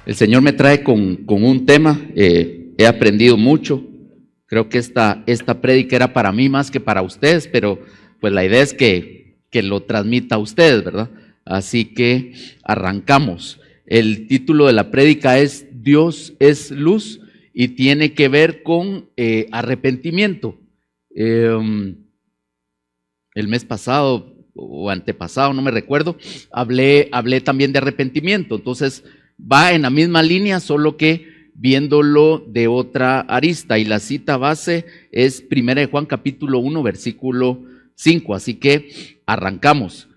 El Señor me trae con un tema, he aprendido mucho. Creo que esta prédica era para mí más que para ustedes, pero pues la idea es que lo transmita a ustedes, ¿verdad? Así que arrancamos. El título de la prédica es Dios es luz y tiene que ver con arrepentimiento. El mes pasado o antepasado, no me recuerdo, hablé también de arrepentimiento. Entonces va en la misma línea, solo que viéndolo de otra arista. Y la cita base es 1 Juan capítulo 1, versículo 5. Así que arrancamos.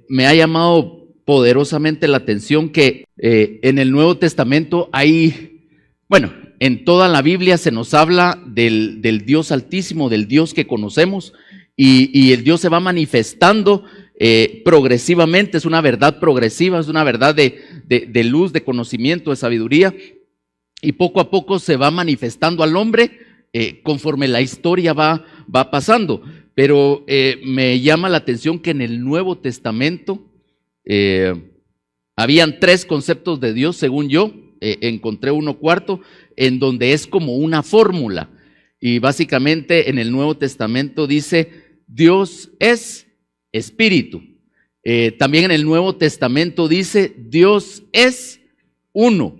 Me ha llamado poderosamente la atención que en el Nuevo Testamento hay, bueno, en toda la Biblia se nos habla del Dios Altísimo, del Dios que conocemos, y el Dios se va manifestando progresivamente. Es una verdad progresiva, es una verdad de luz, de conocimiento, de sabiduría, y poco a poco se va manifestando al hombre conforme la historia va pasando. Pero me llama la atención que en el Nuevo Testamento habían 3 conceptos de Dios, según yo, encontré uno cuarto, en donde es como una fórmula. Y básicamente en el Nuevo Testamento dice, Dios es espíritu. También en el Nuevo Testamento dice, Dios es uno.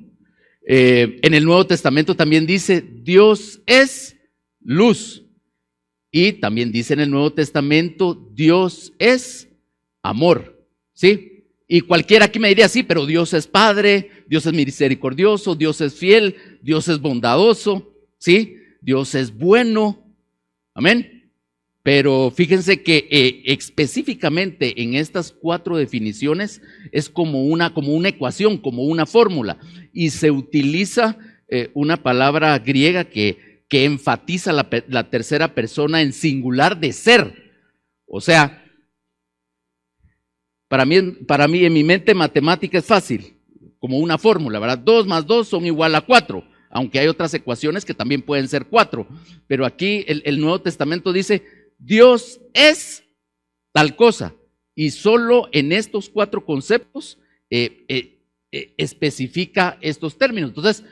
En el Nuevo Testamento también dice, Dios es luz. Y también dice en el Nuevo Testamento, Dios es amor. ¿Sí? Y cualquiera aquí me diría, sí, pero Dios es Padre, Dios es misericordioso, Dios es fiel, Dios es bondadoso, ¿sí? Dios es bueno. Amén. Pero fíjense que específicamente en estas 4 definiciones es como una ecuación, como una fórmula. Y se utiliza una palabra griega que enfatiza la tercera persona en singular de ser. O sea, para mí en mi mente matemática es fácil, como una fórmula, ¿verdad? 2 más 2 son igual a 4, aunque hay otras ecuaciones que también pueden ser 4. Pero aquí el Nuevo Testamento dice, Dios es tal cosa. Y solo en estos 4 conceptos especifica estos términos. Entonces,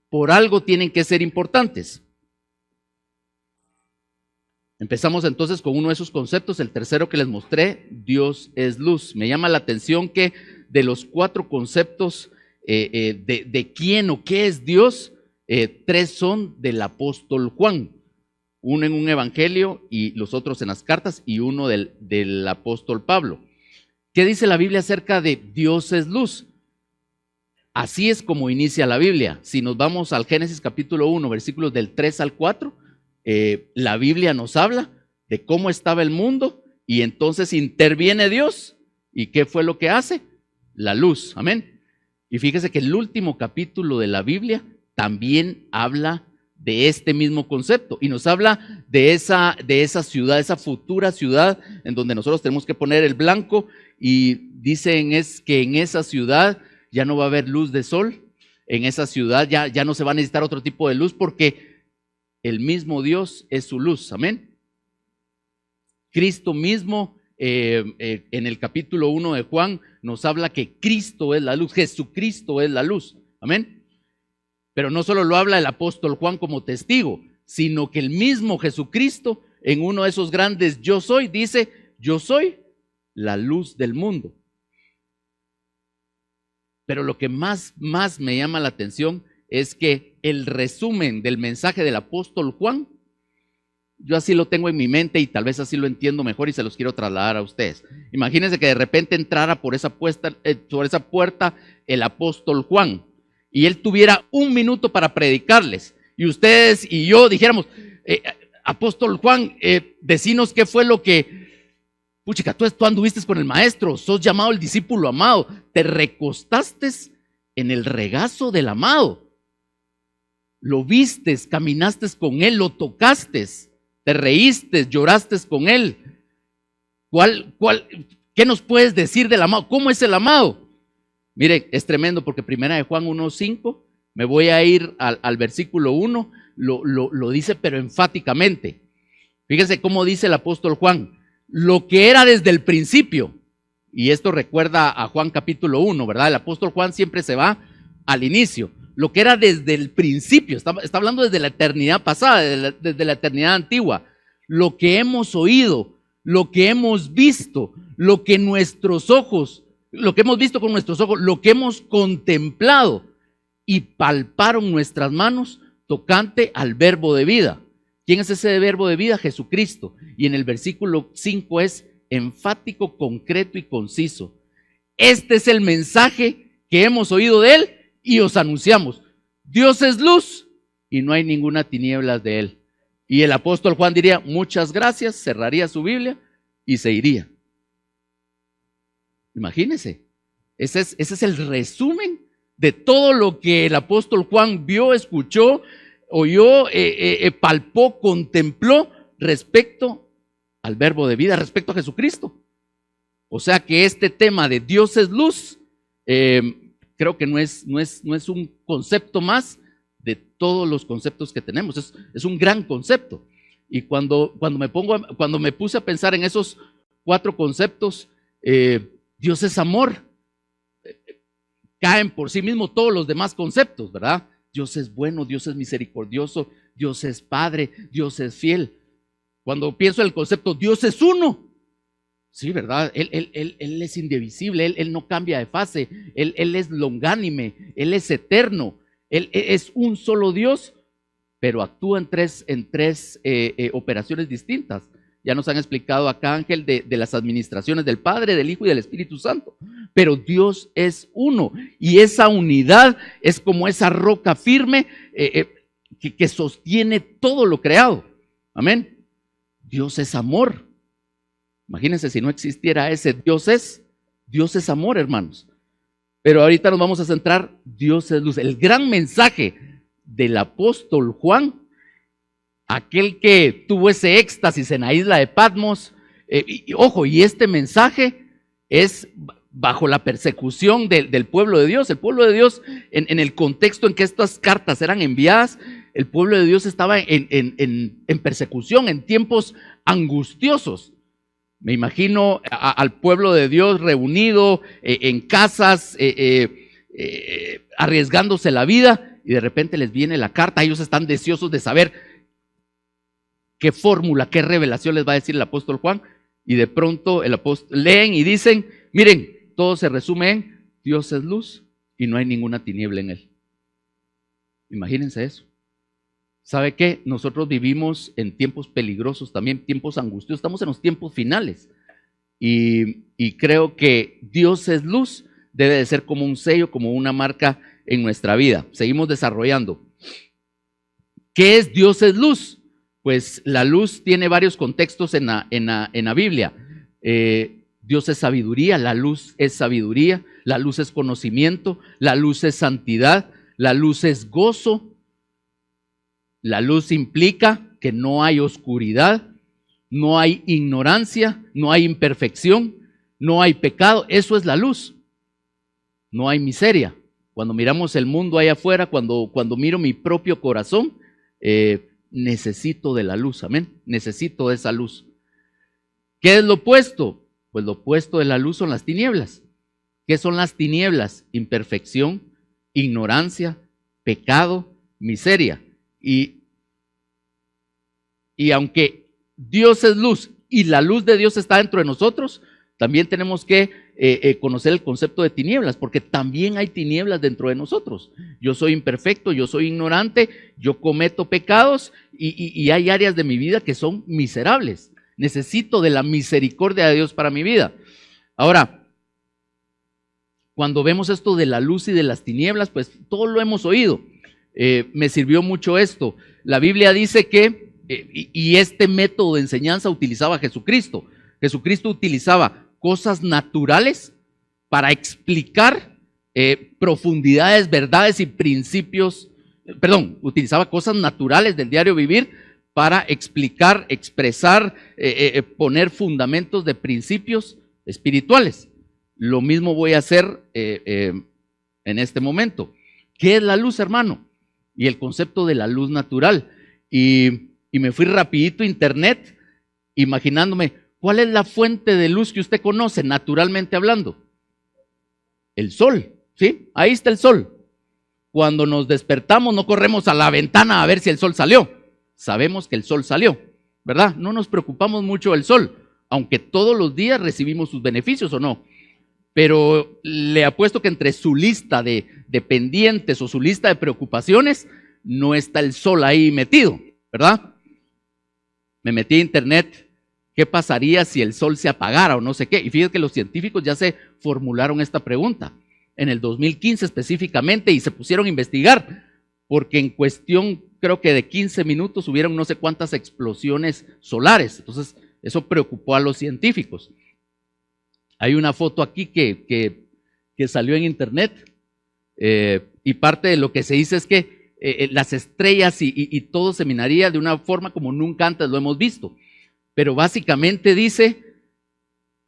por algo tienen que ser importantes. Empezamos entonces con uno de esos conceptos, el tercero que les mostré, Dios es luz. Me llama la atención que de los 4 conceptos de quién o qué es Dios, 3 son del apóstol Juan. Uno en un evangelio y los otros en las cartas, y uno del apóstol Pablo. ¿Qué dice la Biblia acerca de Dios es luz? Así es como inicia la Biblia. Si nos vamos al Génesis capítulo 1, versículos del 3 al 4, la Biblia nos habla de cómo estaba el mundo y entonces interviene Dios. ¿Y qué fue lo que hace? La luz. Amén. Y fíjese que el último capítulo de la Biblia también habla de este mismo concepto y nos habla de esa ciudad, esa futura ciudad en donde nosotros tenemos que poner el blanco, y dicen es que en esa ciudad ya no va a haber luz de sol, en esa ciudad ya no se va a necesitar otro tipo de luz porque el mismo Dios es su luz. Amén. Cristo mismo en el capítulo 1 de Juan nos habla que Cristo es la luz, Jesucristo es la luz. Amén. Pero no solo lo habla el apóstol Juan como testigo, sino que el mismo Jesucristo en uno de esos grandes yo soy dice, yo soy la luz del mundo. Pero lo que más me llama la atención es que el resumen del mensaje del apóstol Juan, yo así lo tengo en mi mente y tal vez así lo entiendo mejor y se los quiero trasladar a ustedes. Imagínense que de repente entrara por esa puerta el apóstol Juan y él tuviera 1 minuto para predicarles y ustedes y yo dijéramos, apóstol Juan, decinos qué fue lo que, puchica, tú anduviste con el maestro, sos llamado el discípulo amado, te recostaste en el regazo del amado. Lo vistes, caminaste con él, lo tocaste, te reíste, lloraste con él. ¿Qué nos puedes decir del amado? ¿Cómo es el amado? Mire, es tremendo porque 1 Juan 1:5, me voy a ir al versículo 1, lo dice pero enfáticamente. Fíjese cómo dice el apóstol Juan, lo que era desde el principio. Y esto recuerda a Juan capítulo 1, ¿verdad? El apóstol Juan siempre se va al inicio, lo que era desde el principio, está hablando desde la eternidad pasada, desde la eternidad antigua, lo que hemos oído, lo que hemos visto, lo que nuestros ojos, lo que hemos visto con nuestros ojos, lo que hemos contemplado y palparon nuestras manos tocante al verbo de vida. ¿Quién es ese verbo de vida? Jesucristo. Y en el versículo 5 es enfático, concreto y conciso. Este es el mensaje que hemos oído de Él y os anunciamos. Dios es luz y no hay ninguna tinieblas de Él. Y el apóstol Juan diría, muchas gracias, cerraría su Biblia y se iría. Imagínense, ese es el resumen de todo lo que el apóstol Juan vio, escuchó, oyó, palpó, contempló respecto al verbo de vida, respecto a Jesucristo. O sea que este tema de Dios es luz, creo que no es un concepto más de todos los conceptos que tenemos, es un gran concepto. Y cuando me puse a pensar en esos 4 conceptos, Dios es amor, caen por sí mismos todos los demás conceptos, ¿verdad? Dios es bueno, Dios es misericordioso, Dios es Padre, Dios es fiel. Cuando pienso en el concepto Dios es uno, sí, ¿verdad? Él es indivisible, Él no cambia de fase, Él es longánime, Él es eterno, Él es un solo Dios, pero actúa en tres operaciones distintas. Ya nos han explicado acá, Ángel, de las administraciones del Padre, del Hijo y del Espíritu Santo. Pero Dios es uno y esa unidad es como esa roca firme que sostiene todo lo creado. Amén. Dios es amor. Imagínense si no existiera ese Dios es amor, hermanos. Pero ahorita nos vamos a centrar, Dios es luz. El gran mensaje del apóstol Juan, aquel que tuvo ese éxtasis en la isla de Patmos, y este mensaje es bajo la persecución del pueblo de Dios. El pueblo de Dios, en el contexto en que estas cartas eran enviadas, el pueblo de Dios estaba en persecución, en tiempos angustiosos. Me imagino al pueblo de Dios reunido en casas, arriesgándose la vida, y de repente les viene la carta. Ellos están deseosos de saber qué fórmula, qué revelación les va a decir el apóstol Juan, y de pronto leen y dicen, miren, todo se resume en Dios es luz y no hay ninguna tiniebla en Él. Imagínense eso. ¿Sabe qué? Nosotros vivimos en tiempos peligrosos también, tiempos angustiosos, estamos en los tiempos finales, y creo que Dios es luz debe de ser como un sello, como una marca en nuestra vida. Seguimos desarrollando. ¿Qué es Dios es luz? Pues la luz tiene varios contextos en la Biblia. Dios es sabiduría, la luz es sabiduría, la luz es conocimiento, la luz es santidad, la luz es gozo. La luz implica que no hay oscuridad, no hay ignorancia, no hay imperfección, no hay pecado. Eso es la luz. No hay miseria. Cuando miramos el mundo allá afuera, cuando miro mi propio corazón, necesito de la luz, amén. Necesito de esa luz. ¿Qué es lo opuesto? Pues lo opuesto de la luz son las tinieblas. ¿Qué son las tinieblas? Imperfección, ignorancia, pecado, miseria. Y aunque Dios es luz y la luz de Dios está dentro de nosotros, también tenemos que conocer el concepto de tinieblas, porque también hay tinieblas dentro de nosotros. Yo soy imperfecto, yo soy ignorante, yo cometo pecados y hay áreas de mi vida que son miserables. Necesito de la misericordia de Dios para mi vida. Ahora, cuando vemos esto de la luz y de las tinieblas, pues todo lo hemos oído. Me sirvió mucho esto. La Biblia dice que, y este método de enseñanza utilizaba Jesucristo. Jesucristo utilizaba cosas naturales para explicar profundidades, verdades y principios. Utilizaba cosas naturales del diario vivir para explicar, expresar, poner fundamentos de principios espirituales. Lo mismo voy a hacer en este momento. ¿Qué es la luz, hermano? Y el concepto de la luz natural. Y me fui rapidito a internet, imaginándome, ¿cuál es la fuente de luz que usted conoce, naturalmente hablando? El sol, ¿sí? Ahí está el sol. Cuando nos despertamos no corremos a la ventana a ver si el sol salió. Sabemos que el sol salió, ¿verdad? No nos preocupamos mucho del sol, aunque todos los días recibimos sus beneficios o no. Pero le apuesto que entre su lista de pendientes o su lista de preocupaciones no está el sol ahí metido, ¿verdad? Me metí a internet, ¿qué pasaría si el sol se apagara o no sé qué? Y fíjate que los científicos ya se formularon esta pregunta en el 2015 específicamente y se pusieron a investigar, porque en cuestión creo que de 15 minutos hubieron no sé cuántas explosiones solares. Entonces eso preocupó a los científicos. Hay una foto aquí que salió en internet y parte de lo que se dice es que las estrellas y todo se minaría de una forma como nunca antes lo hemos visto. Pero básicamente dice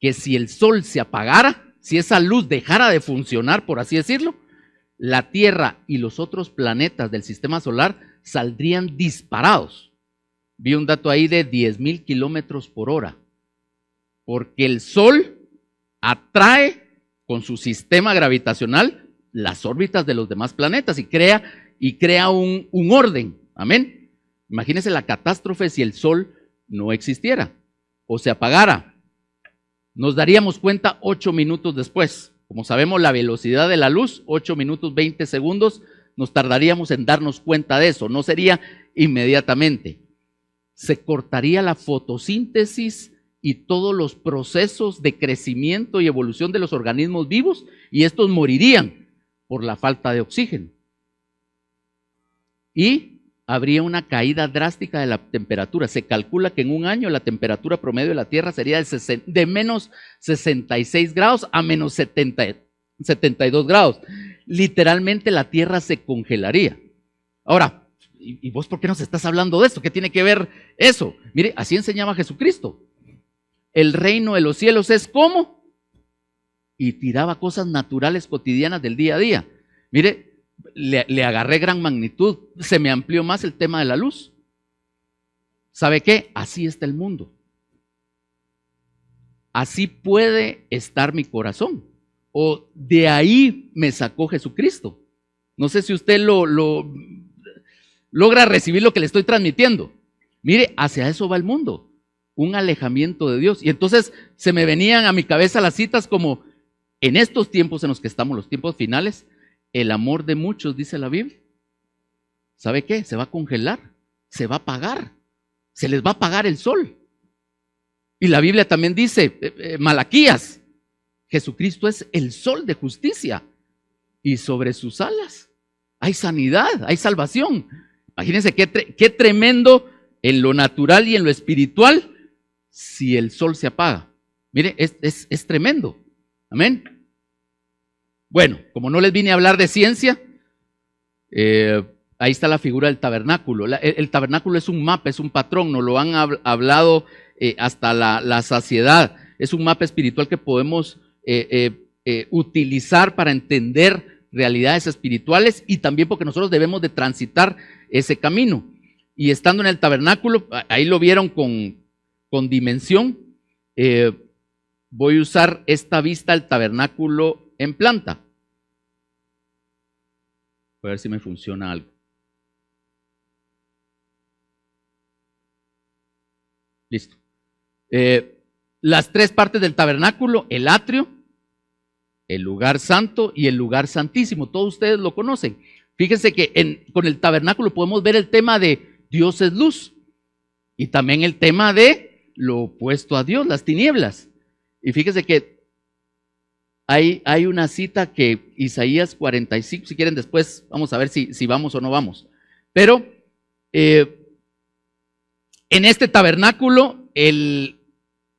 que si el sol se apagara, si esa luz dejara de funcionar, por así decirlo, la Tierra y los otros planetas del sistema solar saldrían disparados. Vi un dato ahí de 10,000 kilómetros por hora, porque el sol atrae con su sistema gravitacional las órbitas de los demás planetas y crea un orden. Amén. Imagínense la catástrofe si el sol no existiera o se apagara. Nos daríamos cuenta 8 minutos después. Como sabemos la velocidad de la luz, 8 minutos 20 segundos, nos tardaríamos en darnos cuenta de eso. No sería inmediatamente. Se cortaría la fotosíntesis y todos los procesos de crecimiento y evolución de los organismos vivos y estos morirían por la falta de oxígeno. Y habría una caída drástica de la temperatura. Se calcula que en un año la temperatura promedio de la Tierra sería de menos 66 grados a menos 72 grados. Literalmente la Tierra se congelaría. Ahora, ¿y vos por qué nos estás hablando de esto? ¿Qué tiene que ver eso? Mire, así enseñaba Jesucristo. El reino de los cielos es como, y tiraba cosas naturales cotidianas del día a día. Mire, le agarré gran magnitud, se me amplió más el tema de la luz. ¿Sabe qué? Así está el mundo. Así puede estar mi corazón. O de ahí me sacó Jesucristo. No sé si usted logra recibir lo que le estoy transmitiendo. Mire, hacia eso va el mundo. Un alejamiento de Dios. Y entonces se me venían a mi cabeza las citas como en estos tiempos en los que estamos, los tiempos finales, el amor de muchos, dice la Biblia, ¿sabe qué? Se va a congelar, se va a apagar, se les va a apagar el sol. Y la Biblia también dice, Malaquías, Jesucristo es el sol de justicia y sobre sus alas hay sanidad, hay salvación. Imagínense qué tremendo en lo natural y en lo espiritual si el sol se apaga. Mire, es tremendo. Amén. Bueno, como no les vine a hablar de ciencia, ahí está la figura del tabernáculo. El tabernáculo es un mapa, es un patrón, nos lo han hablado hasta la saciedad. Es un mapa espiritual que podemos utilizar para entender realidades espirituales y también porque nosotros debemos de transitar ese camino. Y estando en el tabernáculo, ahí lo vieron con dimensión. Voy a usar esta vista al tabernáculo en planta. Voy a ver si me funciona algo. Listo. Las tres partes del tabernáculo, el atrio, el lugar santo y el lugar santísimo. Todos ustedes lo conocen. Fíjense que con el tabernáculo podemos ver el tema de Dios es luz y también el tema de lo opuesto a Dios, las tinieblas. Y fíjense que hay una cita que Isaías 45, si quieren después vamos a ver si vamos o no vamos. Pero en este tabernáculo el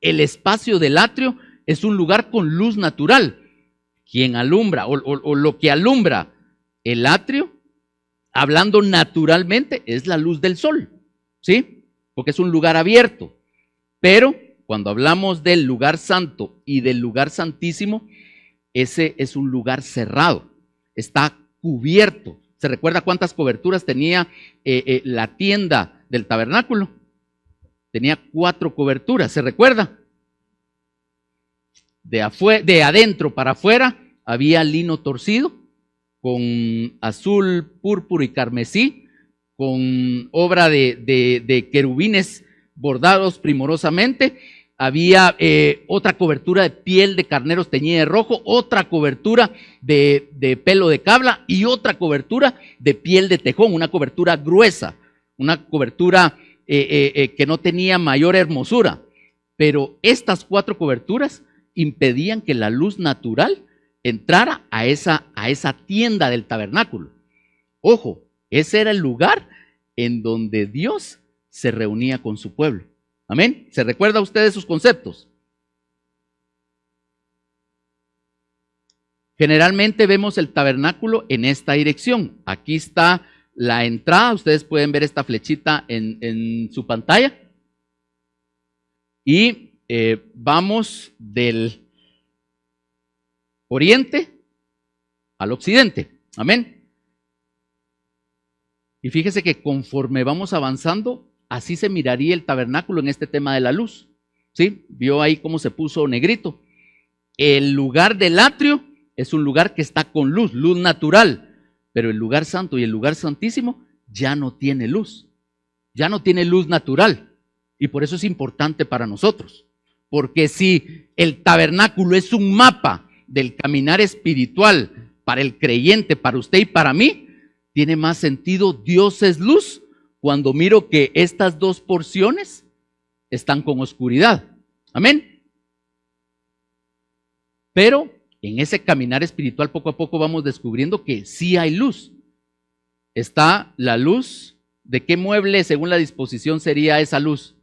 espacio del atrio es un lugar con luz natural. Quien alumbra o lo que alumbra el atrio, hablando naturalmente, es la luz del sol, ¿sí? Porque es un lugar abierto. Pero cuando hablamos del lugar santo y del lugar santísimo, ese es un lugar cerrado, está cubierto. ¿Se recuerda cuántas coberturas tenía la tienda del tabernáculo? Tenía 4 coberturas, ¿se recuerda? De adentro para afuera había lino torcido, con azul, púrpura y carmesí, con obra de querubines bordados primorosamente. Había otra cobertura de piel de carneros teñida de rojo, otra cobertura de pelo de cabra y otra cobertura de piel de tejón, una cobertura gruesa, una cobertura que no tenía mayor hermosura. Pero estas 4 coberturas impedían que la luz natural entrara a esa tienda del tabernáculo. Ojo, ese era el lugar en donde Dios se reunía con su pueblo. Amén. ¿Se recuerda usted de sus conceptos? Generalmente vemos el tabernáculo en esta dirección. Aquí está la entrada. Ustedes pueden ver esta flechita en su pantalla. Y vamos del oriente al occidente. Amén. Y fíjese que conforme vamos avanzando, así se miraría el tabernáculo en este tema de la luz. ¿Sí? Vio ahí cómo se puso negrito. El lugar del atrio es un lugar que está con luz, luz natural. Pero el lugar santo y el lugar santísimo ya no tiene luz. Ya no tiene luz natural. Y por eso es importante para nosotros. Porque si el tabernáculo es un mapa del caminar espiritual para el creyente, para usted y para mí, tiene más sentido Dios es luz cuando miro que estas 2 porciones están con oscuridad. Amén. Pero en ese caminar espiritual poco a poco vamos descubriendo que sí hay luz. Está la luz. ¿De qué mueble según la disposición sería esa luz?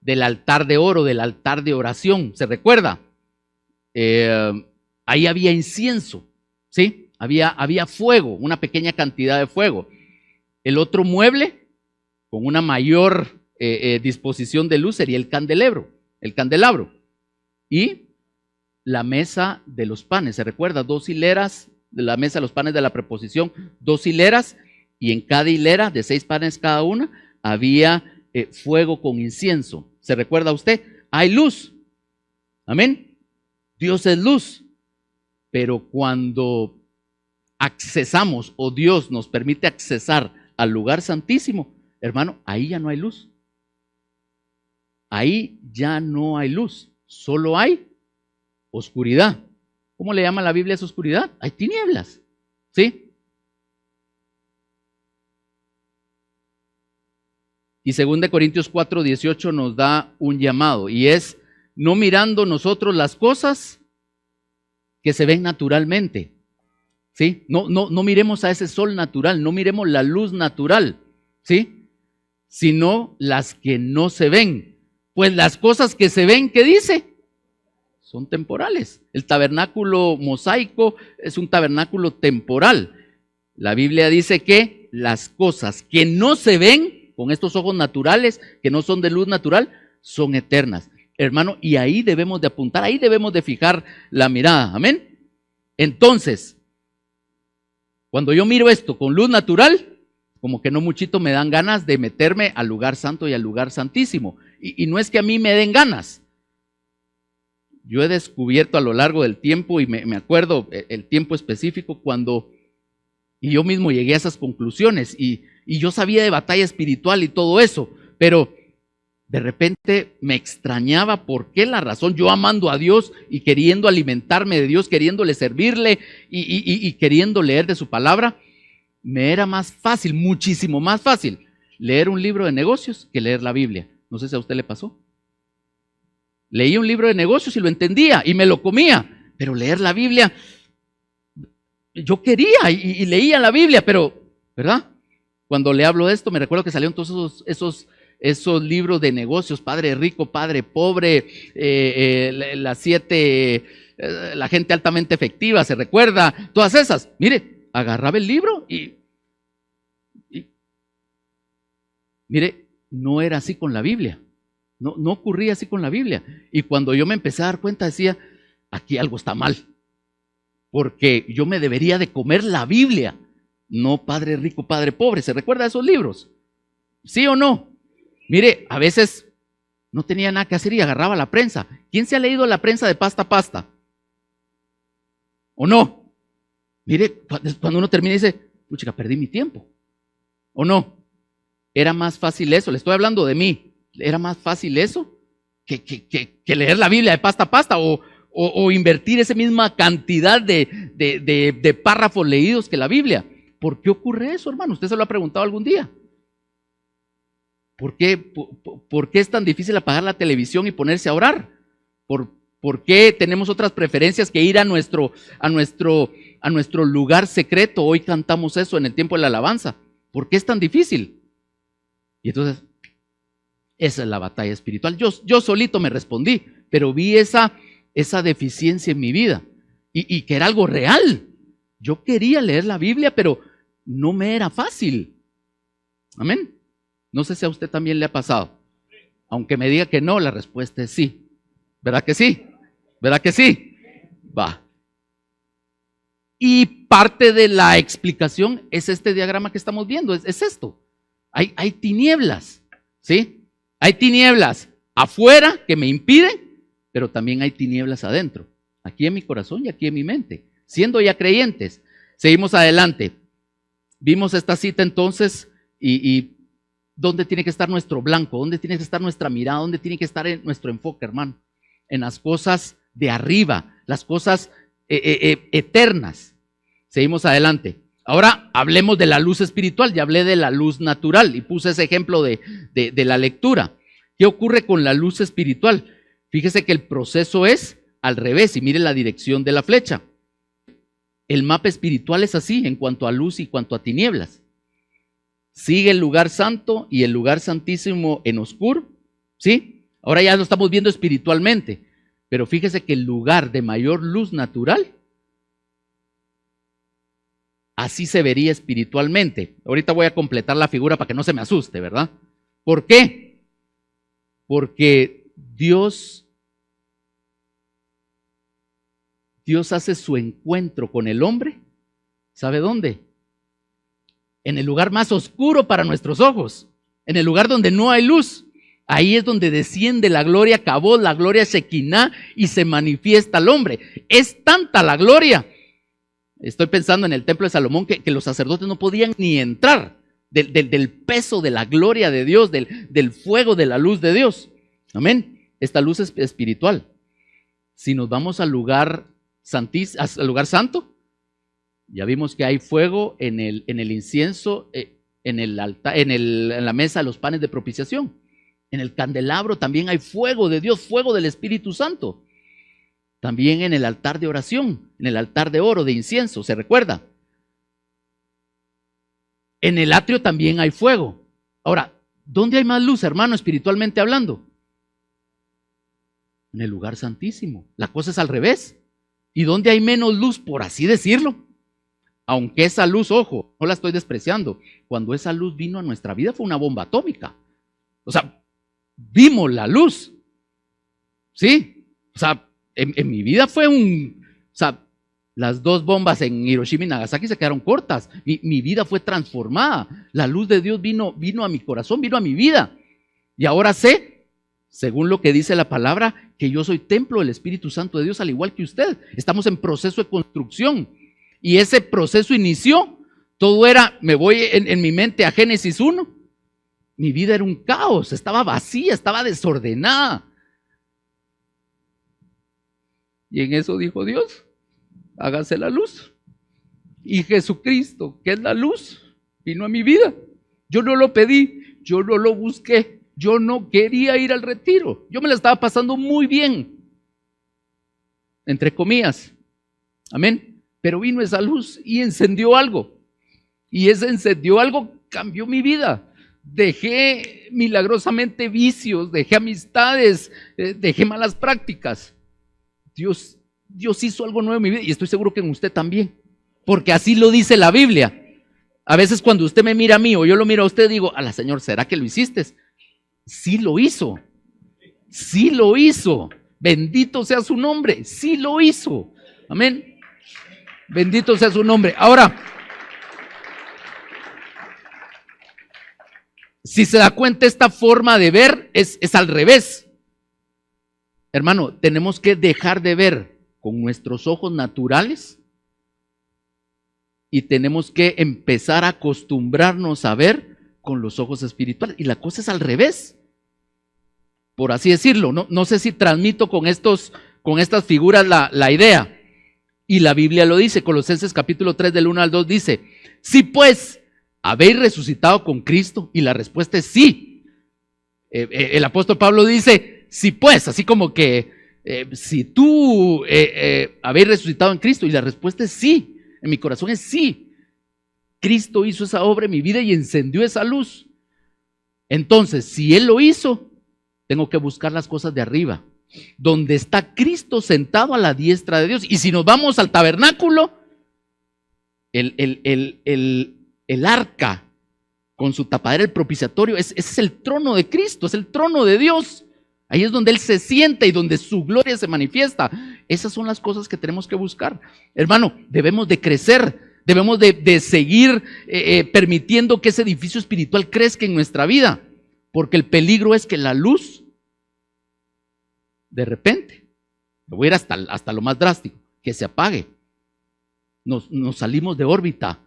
Del altar de oro, del altar de oración. ¿Se recuerda? Ahí había incienso, ¿sí? Había fuego, una pequeña cantidad de fuego. El otro mueble, con una mayor disposición de luz, sería el candelabro. Y la mesa de los panes, ¿se recuerda? 2 hileras, de la mesa de los panes de la preposición, 2 hileras, y en cada hilera, de 6 panes cada una, había fuego con incienso. ¿Se recuerda usted? Hay luz. Amén. Dios es luz. Pero cuando accesamos o Dios nos permite accesar al lugar santísimo, hermano, ahí ya no hay luz. Ahí ya no hay luz. Solo hay oscuridad. ¿Cómo le llama la Biblia a esa oscuridad? Hay tinieblas. ¿Sí? Y 2 Corintios 4:18 nos da un llamado, y es no mirando nosotros las cosas que se ven naturalmente. ¿Sí? No miremos a ese sol natural, no miremos la luz natural, ¿sí? Sino las que no se ven. Pues las cosas que se ven, ¿qué dice? Son temporales. El tabernáculo mosaico es un tabernáculo temporal. La Biblia dice que las cosas que no se ven con estos ojos naturales, que no son de luz natural, son eternas. Hermano, y ahí debemos de apuntar, ahí debemos de fijar la mirada. Amén. Entonces, cuando yo miro esto con luz natural, como que no muchito me dan ganas de meterme al lugar santo y al lugar santísimo. Y no es que a mí me den ganas. Yo he descubierto a lo largo del tiempo, y me acuerdo el tiempo específico cuando y yo mismo llegué a esas conclusiones, y yo sabía de batalla espiritual y todo eso, pero de repente me extrañaba por qué la razón, yo amando a Dios y queriendo alimentarme de Dios, queriéndole servirle y queriendo leer de su palabra, me era más fácil, muchísimo más fácil, leer un libro de negocios que leer la Biblia. No sé si a usted le pasó. Leí un libro de negocios y lo entendía y me lo comía, pero leer la Biblia, yo quería y leía la Biblia, pero, ¿verdad? Cuando le hablo de esto, me recuerdo que salieron todos esos libros de negocios, Padre Rico, Padre Pobre, la gente altamente efectiva, ¿se recuerda? Todas esas. Mire, agarraba el libro y mire, no era así con la Biblia. No ocurría así con la Biblia. Y cuando yo me empecé a dar cuenta, decía, aquí algo está mal. Porque yo me debería de comer la Biblia, no Padre Rico, Padre Pobre. ¿Se recuerda de esos libros? ¿Sí o no? Mire, a veces no tenía nada que hacer y agarraba la prensa. ¿Quién se ha leído la prensa de pasta a pasta? ¿O no? Mire, cuando uno termina y dice, pucha, perdí mi tiempo. ¿O no? Era más fácil eso, le estoy hablando de mí. Era más fácil eso que leer la Biblia de pasta a pasta o invertir esa misma cantidad de párrafos leídos que la Biblia. ¿Por qué ocurre eso, hermano? ¿Usted se lo ha preguntado algún día? ¿Por qué es tan difícil apagar la televisión y ponerse a orar? ¿Por qué tenemos otras preferencias que ir a nuestro lugar secreto? Hoy cantamos eso en el tiempo de la alabanza. ¿Por qué es tan difícil? Y entonces, esa es la batalla espiritual. Yo solito me respondí, pero vi esa deficiencia en mi vida y que era algo real. Yo quería leer la Biblia, pero no me era fácil. Amén. No sé si a usted también le ha pasado. Aunque me diga que no, la respuesta es sí. ¿Verdad que sí? ¿Verdad que sí? Va. Y parte de la explicación es este diagrama que estamos viendo, es esto. Hay tinieblas, ¿sí? Hay tinieblas afuera que me impiden, pero también hay tinieblas adentro, aquí en mi corazón y aquí en mi mente, siendo ya creyentes. Seguimos adelante. Vimos esta cita entonces y ¿dónde tiene que estar nuestro blanco? ¿Dónde tiene que estar nuestra mirada? ¿Dónde tiene que estar nuestro enfoque, hermano? En las cosas de arriba, las cosas eternas. Seguimos adelante. Ahora hablemos de la luz espiritual. Ya hablé de la luz natural y puse ese ejemplo de la lectura. ¿Qué ocurre con la luz espiritual? Fíjese que el proceso es al revés y mire la dirección de la flecha. El mapa espiritual es así en cuanto a luz y cuanto a tinieblas. Sigue el lugar santo y el lugar santísimo en oscuro, ¿sí? Ahora ya lo estamos viendo espiritualmente, pero fíjese que el lugar de mayor luz natural, así se vería espiritualmente. Ahorita voy a completar la figura para que no se me asuste, ¿verdad? ¿Por qué? Porque Dios hace su encuentro con el hombre, ¿sabe dónde? En el lugar más oscuro para nuestros ojos, en el lugar donde no hay luz. Ahí es donde desciende la gloria Kabod, la gloria Shekinah, y se manifiesta al hombre. Es tanta la gloria. Estoy pensando en el templo de Salomón que los sacerdotes no podían ni entrar del peso de la gloria de Dios, del fuego de la luz de Dios. Amén. Esta luz es espiritual. Si nos vamos al lugar santo, ya vimos que hay fuego en el incienso, en el altar, en la mesa de los panes de propiciación. En el candelabro también hay fuego de Dios, fuego del Espíritu Santo. También en el altar de oración, en el altar de oro, de incienso, ¿se recuerda? En el atrio también hay fuego. Ahora, ¿dónde hay más luz, hermano, espiritualmente hablando? En el lugar santísimo. La cosa es al revés. ¿Y dónde hay menos luz, por así decirlo? Aunque esa luz, ojo, no la estoy despreciando. Cuando esa luz vino a nuestra vida fue una bomba atómica. O sea, vimos la luz. ¿Sí? O sea, en mi vida fue las dos bombas en Hiroshima y Nagasaki se quedaron cortas. Mi vida fue transformada. La luz de Dios vino a mi corazón, vino a mi vida. Y ahora sé, según lo que dice la palabra, que yo soy templo del Espíritu Santo de Dios, al igual que usted. Estamos en proceso de construcción. Y ese proceso inició, todo era, me voy en mi mente a Génesis 1. Mi vida era un caos, estaba vacía, estaba desordenada. Y en eso dijo Dios, hágase la luz. Y Jesucristo, que es la luz, vino a mi vida. Yo no lo pedí, yo no lo busqué, yo no quería ir al retiro. Yo me la estaba pasando muy bien, entre comillas. Amén. Pero vino esa luz y encendió algo. Y ese encendió algo, cambió mi vida. Dejé milagrosamente vicios, dejé amistades, dejé malas prácticas. Dios hizo algo nuevo en mi vida y estoy seguro que en usted también, porque así lo dice la Biblia. A veces cuando usted me mira a mí o yo lo miro a usted, digo, ala Señor, ¿será que lo hiciste? Sí lo hizo, sí lo hizo. Bendito sea su nombre, sí lo hizo. Amén. Bendito sea su nombre. Ahora, si se da cuenta, esta forma de ver es al revés. Hermano, tenemos que dejar de ver con nuestros ojos naturales y tenemos que empezar a acostumbrarnos a ver con los ojos espirituales. Y la cosa es al revés, por así decirlo. No sé si transmito con estas figuras la idea. Y la Biblia lo dice, Colosenses capítulo 3 del 1 al 2 dice: si pues habéis resucitado con Cristo, y la respuesta es sí. El apóstol Pablo dice, sí pues, así como que si tú habéis resucitado en Cristo, y la respuesta es sí. En mi corazón es sí. Cristo hizo esa obra en mi vida y encendió esa luz. Entonces, si Él lo hizo, tengo que buscar las cosas de arriba, donde está Cristo sentado a la diestra de Dios. Y si nos vamos al tabernáculo, el arca con su tapadera, el propiciatorio, ese es el trono de Cristo, es el trono de Dios. Ahí es donde Él se sienta y donde su gloria se manifiesta. Esas son las cosas que tenemos que buscar. Hermano, debemos de crecer, debemos de seguir permitiendo que ese edificio espiritual crezca en nuestra vida, porque el peligro es que la luz, de repente, me voy a ir hasta lo más drástico, que se apague. Nos salimos de órbita.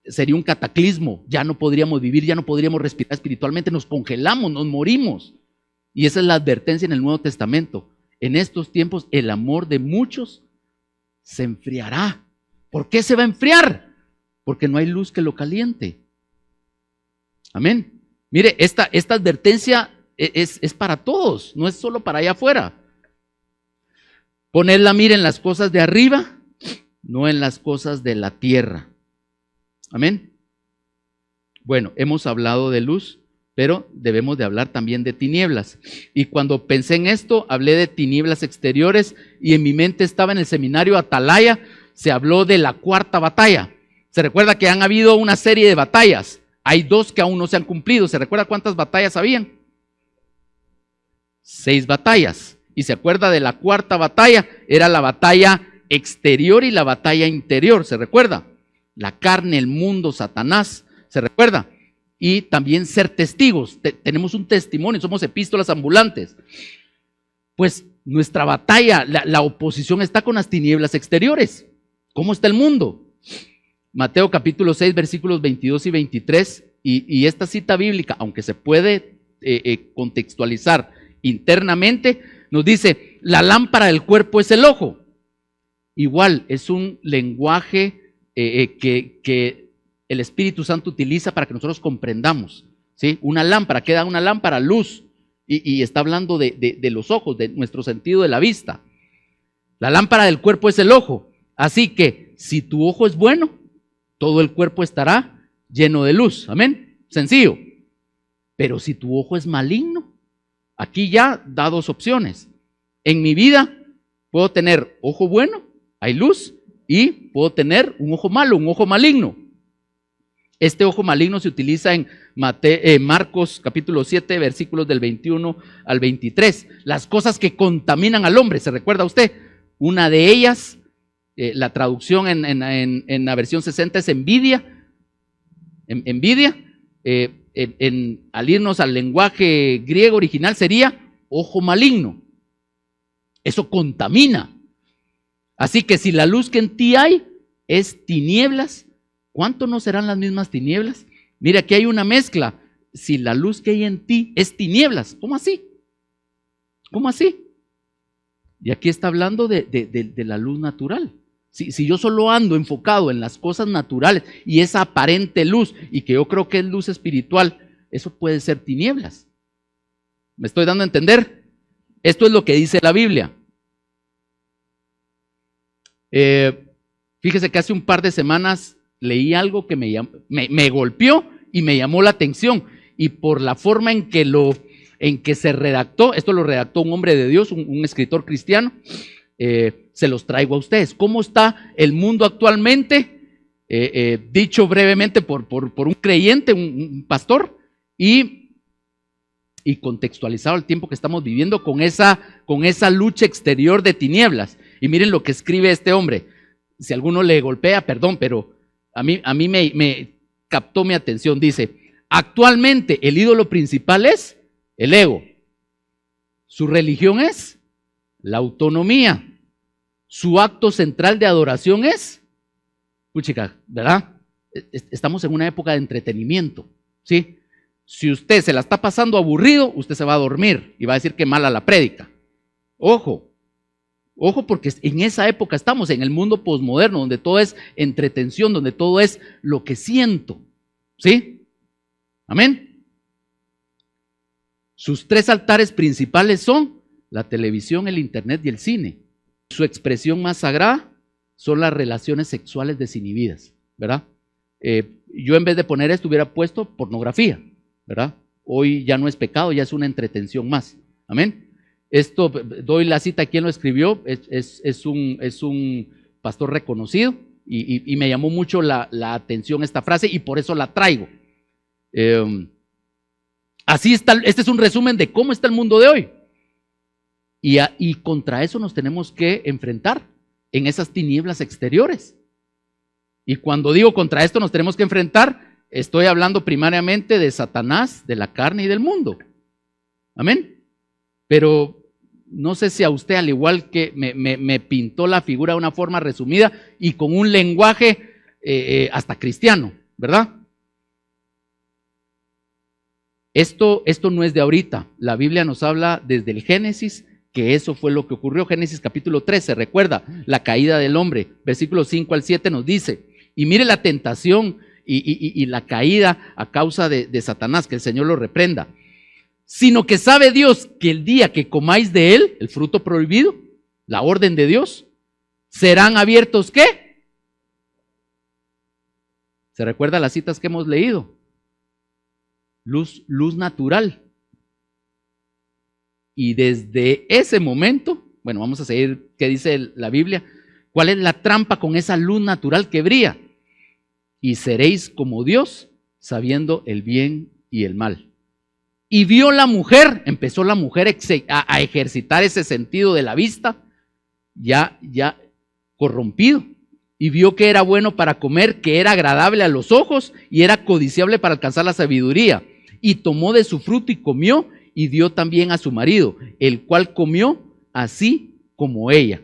Sería un cataclismo. Ya no podríamos vivir, ya no podríamos respirar espiritualmente. Nos congelamos, nos morimos. Y esa es la advertencia en el Nuevo Testamento. En estos tiempos el amor de muchos se enfriará. ¿Por qué se va a enfriar? Porque no hay luz que lo caliente. Amén. Mire, esta advertencia es para todos, no es solo para allá afuera. Poned la mira en las cosas de arriba, no en las cosas de la tierra. Amén. Bueno, hemos hablado de luz, pero debemos de hablar también de tinieblas. Y cuando pensé en esto, hablé de tinieblas exteriores y en mi mente estaba en el seminario Atalaya, se habló de la cuarta batalla. Se recuerda que han habido una serie de batallas. Hay 2 que aún no se han cumplido. ¿Se recuerda cuántas batallas habían? 6 batallas. Y se acuerda de la cuarta batalla, era la batalla exterior y la batalla interior. ¿Se recuerda? La carne, el mundo, Satanás. ¿Se recuerda? Y también ser testigos. Tenemos un testimonio, somos epístolas ambulantes. Pues nuestra batalla, la oposición está con las tinieblas exteriores. ¿Cómo está el mundo? Mateo capítulo 6, versículos 22 y 23. Y esta cita bíblica, aunque se puede contextualizar internamente, nos dice: la lámpara del cuerpo es el ojo. Igual, es un lenguaje que el Espíritu Santo utiliza para que nosotros comprendamos, ¿sí? Una lámpara, ¿qué da una lámpara? Luz. Y está hablando de los ojos, de nuestro sentido de la vista. La lámpara del cuerpo es el ojo. Así que, si tu ojo es bueno, todo el cuerpo estará lleno de luz. Amén. Sencillo. Pero si tu ojo es maligno, aquí ya da 2 opciones. En mi vida puedo tener ojo bueno, hay luz, y puedo tener un ojo malo, un ojo maligno. Este ojo maligno se utiliza en Marcos capítulo 7, versículos del 21 al 23. Las cosas que contaminan al hombre, ¿se recuerda usted? Una de ellas, la traducción en la versión 60 es envidia. Envidia, al irnos al lenguaje griego original sería ojo maligno. Eso contamina. Así que si la luz que en ti hay es tinieblas, ¿cuánto no serán las mismas tinieblas? Mira, aquí hay una mezcla. Si la luz que hay en ti es tinieblas, ¿cómo así? ¿Cómo así? Y aquí está hablando de la luz natural. Si yo solo ando enfocado en las cosas naturales y esa aparente luz, y que yo creo que es luz espiritual, eso puede ser tinieblas. ¿Me estoy dando a entender? Esto es lo que dice la Biblia. Fíjese que hace un par de semanas leí algo que me golpeó y me llamó la atención, y por la forma en que se redactó, esto lo redactó un hombre de Dios, un escritor cristiano, se los traigo a ustedes. ¿Cómo está el mundo actualmente? Dicho brevemente por un creyente, un pastor, y contextualizado el tiempo que estamos viviendo con esa lucha exterior de tinieblas. Y miren lo que escribe este hombre. Si alguno le golpea, perdón, pero a mí me captó mi atención. Dice: actualmente el ídolo principal es el ego. Su religión es la autonomía. Su acto central de adoración es puchica, ¿verdad? Estamos en una época de entretenimiento, ¿sí? Si usted se la está pasando aburrido, usted se va a dormir y va a decir que mala la prédica. Ojo, ojo, porque en esa época estamos, en el mundo posmoderno, donde todo es entretención, donde todo es lo que siento, ¿sí? Amén. Sus tres altares principales son la televisión, el internet y el cine. Su expresión más sagrada son las relaciones sexuales desinhibidas, ¿verdad? Yo en vez de poner esto hubiera puesto pornografía, ¿verdad? Hoy ya no es pecado, ya es una entretención más. Amén. Esto, doy la cita, ¿quién lo escribió? Es un pastor reconocido y me llamó mucho la atención esta frase y por eso la traigo. Así está, este es un resumen de cómo está el mundo de hoy. Y contra eso nos tenemos que enfrentar en esas tinieblas exteriores. Y cuando digo contra esto nos tenemos que enfrentar, estoy hablando primariamente de Satanás, de la carne y del mundo. Amén. Pero no sé si a usted, al igual que me pintó la figura de una forma resumida y con un lenguaje hasta cristiano, ¿verdad? Esto no es de ahorita. La Biblia nos habla desde el Génesis que eso fue lo que ocurrió. Génesis capítulo 13, recuerda, la caída del hombre. Versículos 5 al 7 nos dice, y mire la tentación y la caída a causa de Satanás, que el Señor lo reprenda. Sino que sabe Dios que el día que comáis de él, el fruto prohibido, la orden de Dios, serán abiertos, ¿qué? ¿Se recuerda las citas que hemos leído? Luz natural. Y desde ese momento, bueno, vamos a seguir qué dice la Biblia, cuál es la trampa con esa luz natural que brilla. Y seréis como Dios, sabiendo el bien y el mal. Y vio la mujer, empezó la mujer a ejercitar ese sentido de la vista, ya corrompido. Y vio que era bueno para comer, que era agradable a los ojos y era codiciable para alcanzar la sabiduría. Y tomó de su fruto y comió y dio también a su marido, el cual comió así como ella.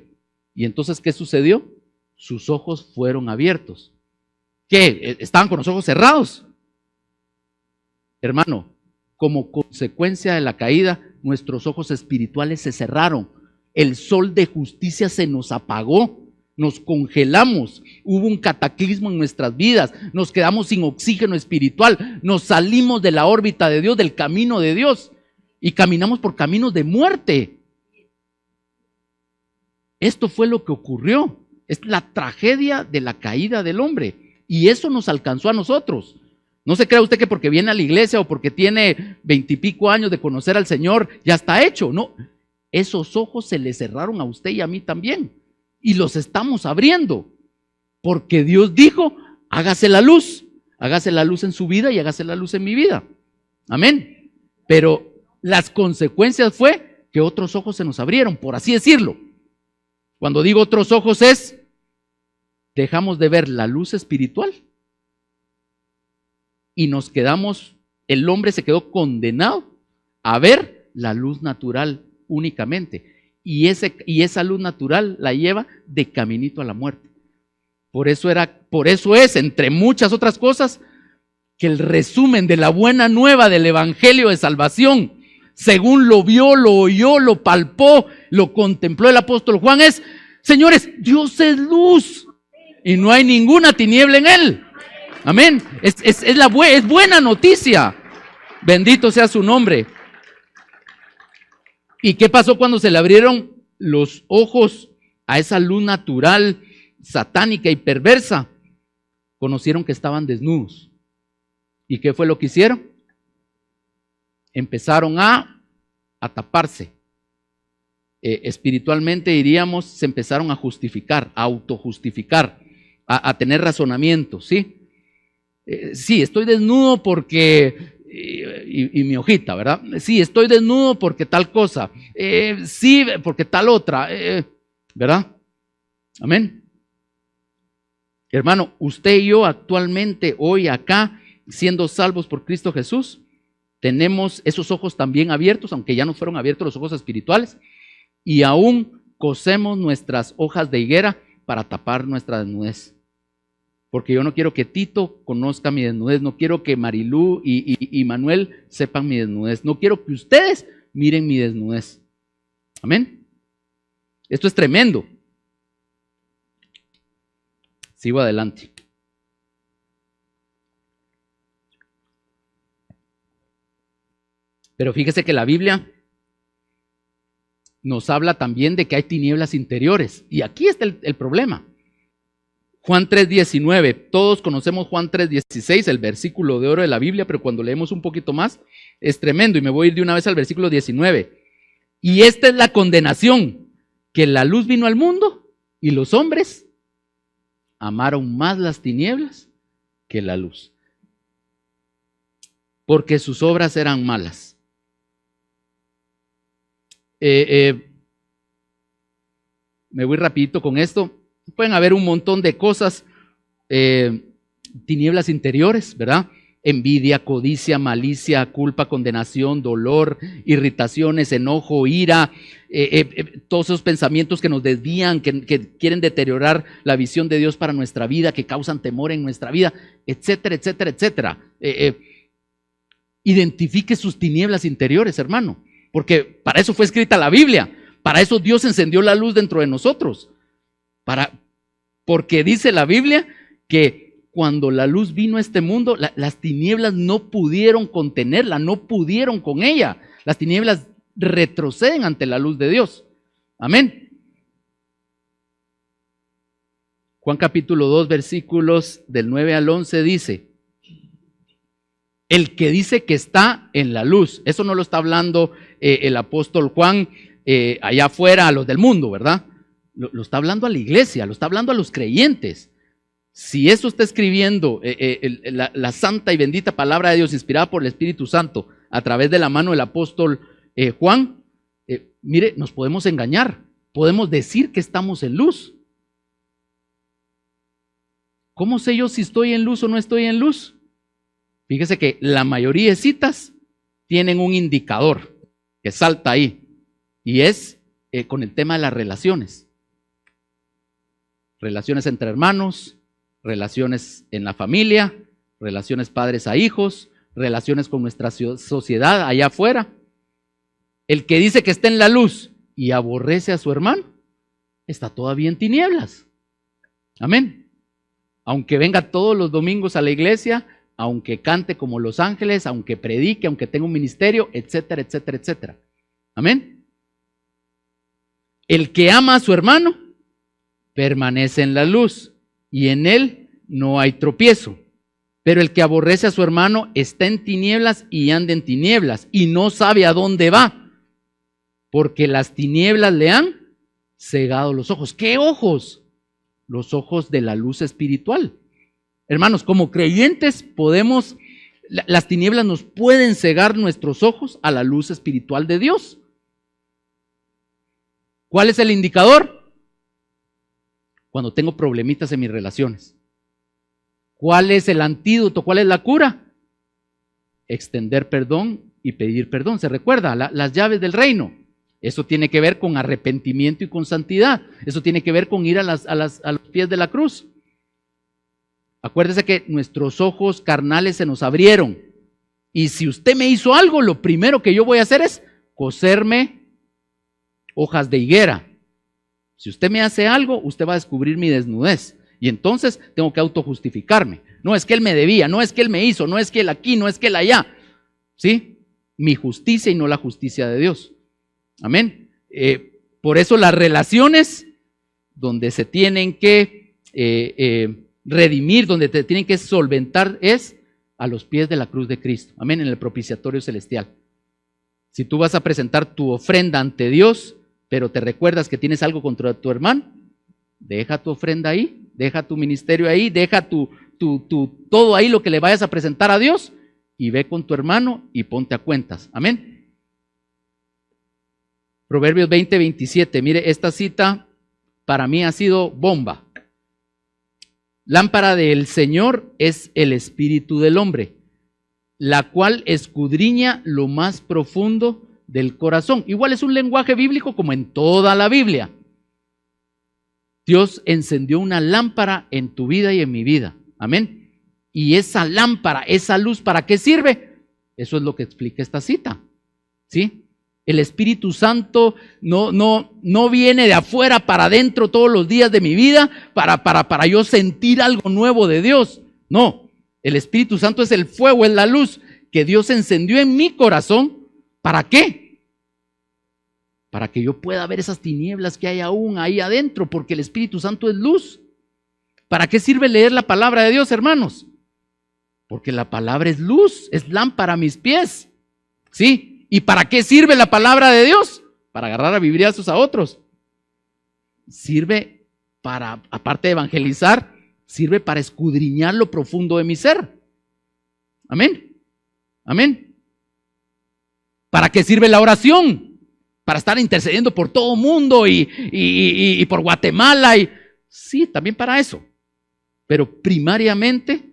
Y entonces, ¿qué sucedió? Sus ojos fueron abiertos. ¿Qué? ¿Estaban con los ojos cerrados? Hermano, como consecuencia de la caída, nuestros ojos espirituales se cerraron. El sol de justicia se nos apagó. Nos congelamos, hubo un cataclismo en nuestras vidas, nos quedamos sin oxígeno espiritual, nos salimos de la órbita de Dios, del camino de Dios y caminamos por caminos de muerte. Esto fue lo que ocurrió, es la tragedia de la caída del hombre y eso nos alcanzó a nosotros. No se crea usted que porque viene a la iglesia o porque tiene 20 y pico años de conocer al Señor ya está hecho, no, esos ojos se le cerraron a usted y a mí también. Y los estamos abriendo, porque Dios dijo, hágase la luz en su vida y hágase la luz en mi vida. Amén. Pero las consecuencias fue que otros ojos se nos abrieron, por así decirlo. Cuando digo otros ojos es, dejamos de ver la luz espiritual y nos quedamos, el hombre se quedó condenado a ver la luz natural únicamente. Y esa luz natural la lleva de caminito a la muerte. Por eso es, entre muchas otras cosas, que el resumen de la buena nueva del evangelio de salvación, según lo vio, lo oyó, lo palpó, lo contempló el apóstol Juan, es, señores, Dios es luz y no hay ninguna tiniebla en él. Amén. Es buena noticia. Bendito sea su nombre. ¿Y qué pasó cuando se le abrieron los ojos a esa luz natural, satánica y perversa? Conocieron que estaban desnudos. ¿Y qué fue lo que hicieron? Empezaron a taparse. Espiritualmente diríamos, se empezaron a justificar, a autojustificar, a tener razonamientos, ¿sí? Sí, estoy desnudo porque... Y mi hojita, ¿verdad? Sí, estoy desnudo porque tal cosa, sí, porque tal otra, ¿verdad? Amén. Hermano, usted y yo actualmente, hoy acá, siendo salvos por Cristo Jesús, tenemos esos ojos también abiertos, aunque ya no fueron abiertos los ojos espirituales, y aún cosemos nuestras hojas de higuera para tapar nuestra desnudez. porque yo no quiero que Tito conozca mi desnudez, no quiero que Marilú y Manuel sepan mi desnudez, no quiero que ustedes miren mi desnudez. Amén. Esto es tremendo. Sigo adelante. Pero fíjese que la Biblia nos habla también de que hay tinieblas interiores. Y aquí está el problema. Juan 3:19. Todos conocemos Juan 3:16, el versículo de oro de la Biblia, pero cuando leemos un poquito más es tremendo. Y me voy a ir de una vez al versículo 19. Y esta es la condenación, que la luz vino al mundo y los hombres amaron más las tinieblas que la luz, porque sus obras eran malas. Me voy rapidito con esto. Pueden haber un montón de cosas, tinieblas interiores, ¿verdad? Envidia, codicia, malicia, culpa, condenación, dolor, irritaciones, enojo, ira, todos esos pensamientos que nos desvían, que quieren deteriorar la visión de Dios para nuestra vida, que causan temor en nuestra vida, etcétera, etcétera, etcétera. Identifique sus tinieblas interiores, hermano, porque para eso fue escrita la Biblia, para eso Dios encendió la luz dentro de nosotros, porque dice la Biblia que cuando la luz vino a este mundo, las tinieblas no pudieron contenerla, no pudieron con ella. Las tinieblas retroceden ante la luz de Dios. Amén. Juan capítulo 2, versículos del 9 al 11 dice: el que dice que está en la luz, eso no lo está hablando el apóstol Juan allá afuera a los del mundo, ¿verdad? Lo está hablando a la iglesia, lo está hablando a los creyentes. Si eso está escribiendo la santa y bendita palabra de Dios inspirada por el Espíritu Santo a través de la mano del apóstol Juan, mire, nos podemos engañar, podemos decir que estamos en luz. ¿Cómo sé yo si estoy en luz o no estoy en luz? Fíjese que la mayoría de citas tienen un indicador que salta ahí, y es con el tema de las relaciones. Relaciones entre hermanos, relaciones en la familia, relaciones padres a hijos, relaciones con nuestra sociedad allá afuera. El que dice que está en la luz y aborrece a su hermano, está todavía en tinieblas. Amén. Aunque venga todos los domingos a la iglesia, aunque cante como los ángeles, aunque predique, aunque tenga un ministerio, etcétera, etcétera, etcétera. Amén. El que ama a su hermano permanece en la luz y en él no hay tropiezo. Pero el que aborrece a su hermano está en tinieblas y anda en tinieblas y no sabe a dónde va, porque las tinieblas le han cegado los ojos. ¿Qué ojos? Los ojos de la luz espiritual. Hermanos, como creyentes podemos, las tinieblas nos pueden cegar nuestros ojos a la luz espiritual de Dios. ¿Cuál es el indicador? Cuando tengo problemitas en mis relaciones. ¿Cuál es el antídoto? ¿Cuál es la cura? Extender perdón y pedir perdón. ¿Se recuerda? Las llaves del reino. Eso tiene que ver con arrepentimiento y con santidad. Eso tiene que ver con ir a los pies de la cruz. Acuérdese que nuestros ojos carnales se nos abrieron. Y si usted me hizo algo, lo primero que yo voy a hacer es coserme hojas de higuera. Si usted me hace algo, usted va a descubrir mi desnudez. Y entonces tengo que autojustificarme. No es que él me debía, no es que él me hizo, no es que él aquí, no es que él allá. ¿Sí? Mi justicia y no la justicia de Dios. Amén. Por eso las relaciones donde se tienen que redimir, donde te tienen que solventar es a los pies de la cruz de Cristo. Amén. En el propiciatorio celestial. Si tú vas a presentar tu ofrenda ante Dios, pero te recuerdas que tienes algo contra tu hermano, deja tu ofrenda ahí, deja tu ministerio ahí, deja todo ahí lo que le vayas a presentar a Dios y ve con tu hermano y ponte a cuentas. Amén. Proverbios 20:27. Mire, esta cita para mí ha sido bomba. Lámpara del Señor es el espíritu del hombre, la cual escudriña lo más profundo del corazón. Igual es un lenguaje bíblico como en toda la Biblia. Dios encendió una lámpara en tu vida y en mi vida. Amén. Y esa lámpara, esa luz, ¿para qué sirve? Eso es lo que explica esta cita. ¿Sí? El Espíritu Santo no viene de afuera para adentro todos los días de mi vida para yo sentir algo nuevo de Dios. No, el Espíritu Santo es el fuego, es la luz que Dios encendió en mi corazón. ¿Para qué? Para que yo pueda ver esas tinieblas que hay aún ahí adentro, porque el Espíritu Santo es luz. ¿Para qué sirve leer la palabra de Dios, hermanos? Porque la palabra es luz, es lámpara a mis pies. ¿Sí? ¿Y para qué sirve la palabra de Dios? Para agarrar a bibliazos a otros. Sirve para, aparte de evangelizar, sirve para escudriñar lo profundo de mi ser. Amén. Amén. ¿Para qué sirve la oración? Para estar intercediendo por todo mundo y por Guatemala. Sí, también para eso. Pero primariamente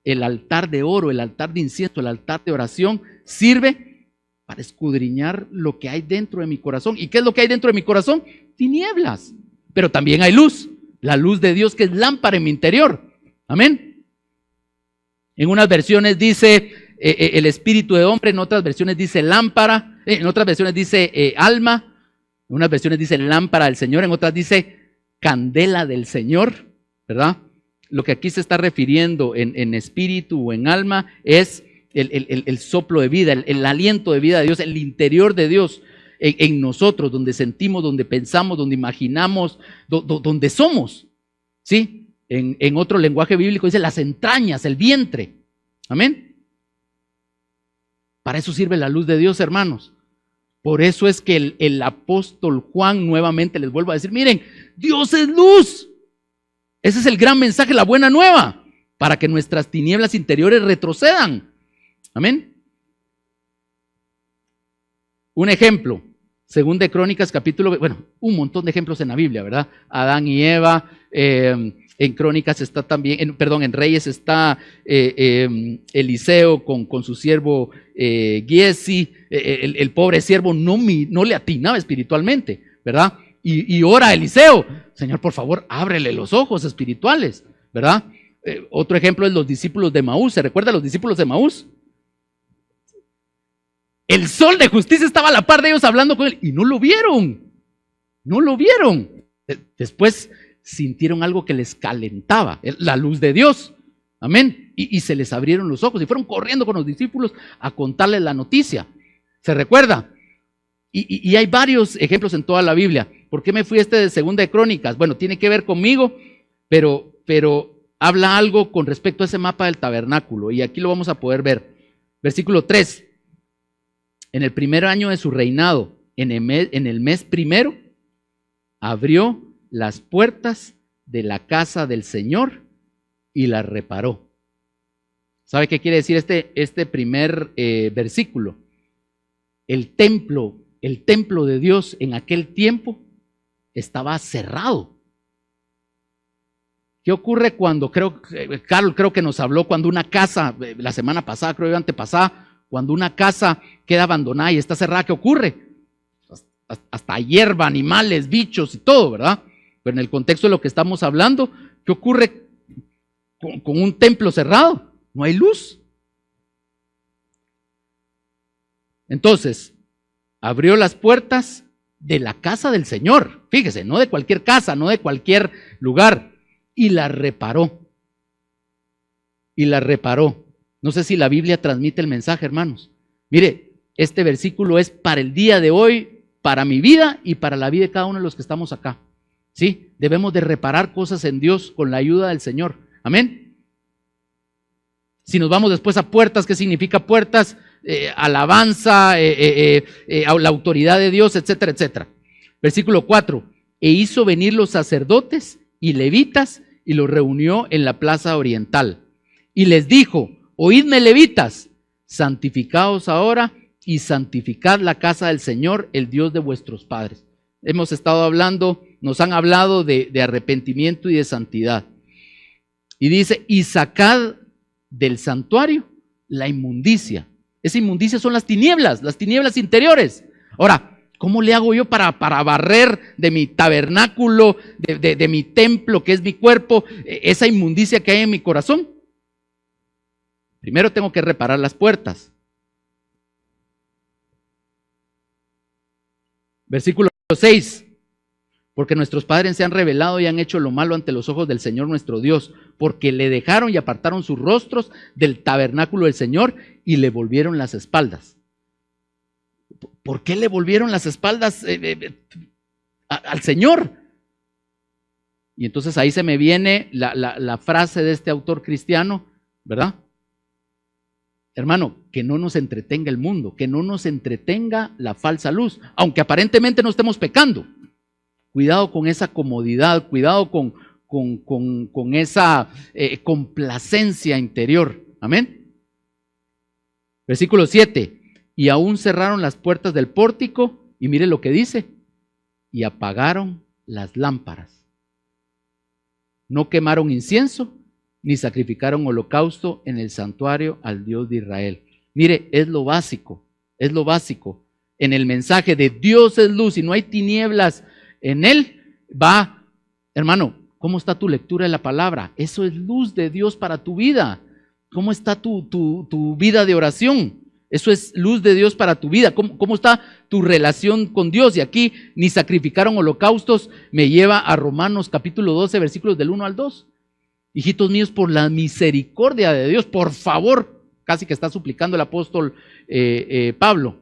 el altar de oro, el altar de incienso, el altar de oración sirve para escudriñar lo que hay dentro de mi corazón. ¿Y qué es lo que hay dentro de mi corazón? Tinieblas. Pero también hay luz. La luz de Dios que es lámpara en mi interior. Amén. En unas versiones dice el espíritu de hombre, en otras versiones dice lámpara, en otras versiones dice alma, en unas versiones dice lámpara del Señor, en otras dice candela del Señor, ¿verdad? Lo que aquí se está refiriendo en espíritu o en alma es el soplo de vida, el aliento de vida de Dios, el interior de Dios en nosotros, donde sentimos, donde pensamos, donde imaginamos, donde somos. ¿Sí? En otro lenguaje bíblico dice las entrañas, el vientre. Amén. Para eso sirve la luz de Dios, hermanos. Por eso es que el apóstol Juan nuevamente les vuelvo a decir, miren, Dios es luz. Ese es el gran mensaje, la buena nueva, para que nuestras tinieblas interiores retrocedan. Amén. Un ejemplo, según de Crónicas capítulo, bueno, un montón de ejemplos en la Biblia, ¿verdad? Adán y Eva, en Crónicas está también, en Reyes está Eliseo con su siervo Giesi, el pobre siervo no le atinaba espiritualmente, ¿verdad? Y ora a Eliseo, Señor, por favor, ábrele los ojos espirituales, ¿verdad? Otro ejemplo es los discípulos de Emaús. ¿Se recuerda los discípulos de Emaús? El sol de justicia estaba a la par de ellos hablando con él y no lo vieron. No lo vieron. Después sintieron algo que les calentaba, la luz de Dios. Amén. Y se les abrieron los ojos y fueron corriendo con los discípulos a contarles la noticia. ¿Se recuerda? Y hay varios ejemplos en toda la Biblia. ¿Por qué me fui a este de Segunda de Crónicas? Bueno, tiene que ver conmigo, pero habla algo con respecto a ese mapa del tabernáculo. Y aquí lo vamos a poder ver. Versículo 3. En el primer año de su reinado, en el mes primero, abrió las puertas de la casa del Señor y las reparó. ¿Sabe qué quiere decir este primer versículo? El templo de Dios en aquel tiempo estaba cerrado. ¿Qué ocurre cuando, Carlos creo que nos habló, cuando una casa, la semana pasada, creo que antepasada, cuando una casa queda abandonada y está cerrada, ¿qué ocurre? Hasta hierba, animales, bichos y todo, ¿verdad? Pero en el contexto de lo que estamos hablando, ¿qué ocurre con un templo cerrado? No hay luz. Entonces, abrió las puertas de la casa del Señor. Fíjese, no de cualquier casa, no de cualquier lugar. Y la reparó. Y la reparó. No sé si la Biblia transmite el mensaje, hermanos. Mire, este versículo es para el día de hoy, para mi vida y para la vida de cada uno de los que estamos acá. ¿Sí? Debemos de reparar cosas en Dios con la ayuda del Señor. Amén. Si nos vamos después a puertas, ¿qué significa puertas? Alabanza, la autoridad de Dios, etcétera, etcétera. Versículo 4. E hizo venir los sacerdotes y levitas y los reunió en la plaza oriental. Y les dijo: oídme, levitas, santificaos ahora y santificad la casa del Señor, el Dios de vuestros padres. Hemos estado hablando, nos han hablado de arrepentimiento y de santidad. Y dice: y sacad del santuario la inmundicia. Esa inmundicia son las tinieblas interiores. Ahora, ¿Cómo le hago yo para barrer de mi tabernáculo, de mi templo, que es mi cuerpo, esa inmundicia que hay en mi corazón? Primero tengo que reparar las puertas. Versículo 6. Porque nuestros padres se han rebelado y han hecho lo malo ante los ojos del Señor nuestro Dios, porque le dejaron y apartaron sus rostros del tabernáculo del Señor y le volvieron las espaldas. ¿Por qué le volvieron las espaldas al Señor? Y entonces ahí se me viene la frase de este autor cristiano, ¿verdad? Hermano, que no nos entretenga el mundo, que no nos entretenga la falsa luz, aunque aparentemente no estemos pecando. Cuidado con esa comodidad, cuidado con esa complacencia interior. Amén. Versículo 7. Y aún cerraron las puertas del pórtico, y mire lo que dice, y apagaron las lámparas. No quemaron incienso, ni sacrificaron holocausto en el santuario al Dios de Israel. Mire, es lo básico, es lo básico. En el mensaje de Dios es luz y no hay tinieblas en él, va, hermano, ¿cómo está tu lectura de la palabra? Eso es luz de Dios para tu vida. ¿Cómo está tu vida de oración? Eso es luz de Dios para tu vida. ¿Cómo está tu relación con Dios? Y aquí, ni sacrificaron holocaustos, me lleva a Romanos capítulo 12, versículos del 1 al 2. Hijitos míos, por la misericordia de Dios, por favor, casi que está suplicando el apóstol Pablo,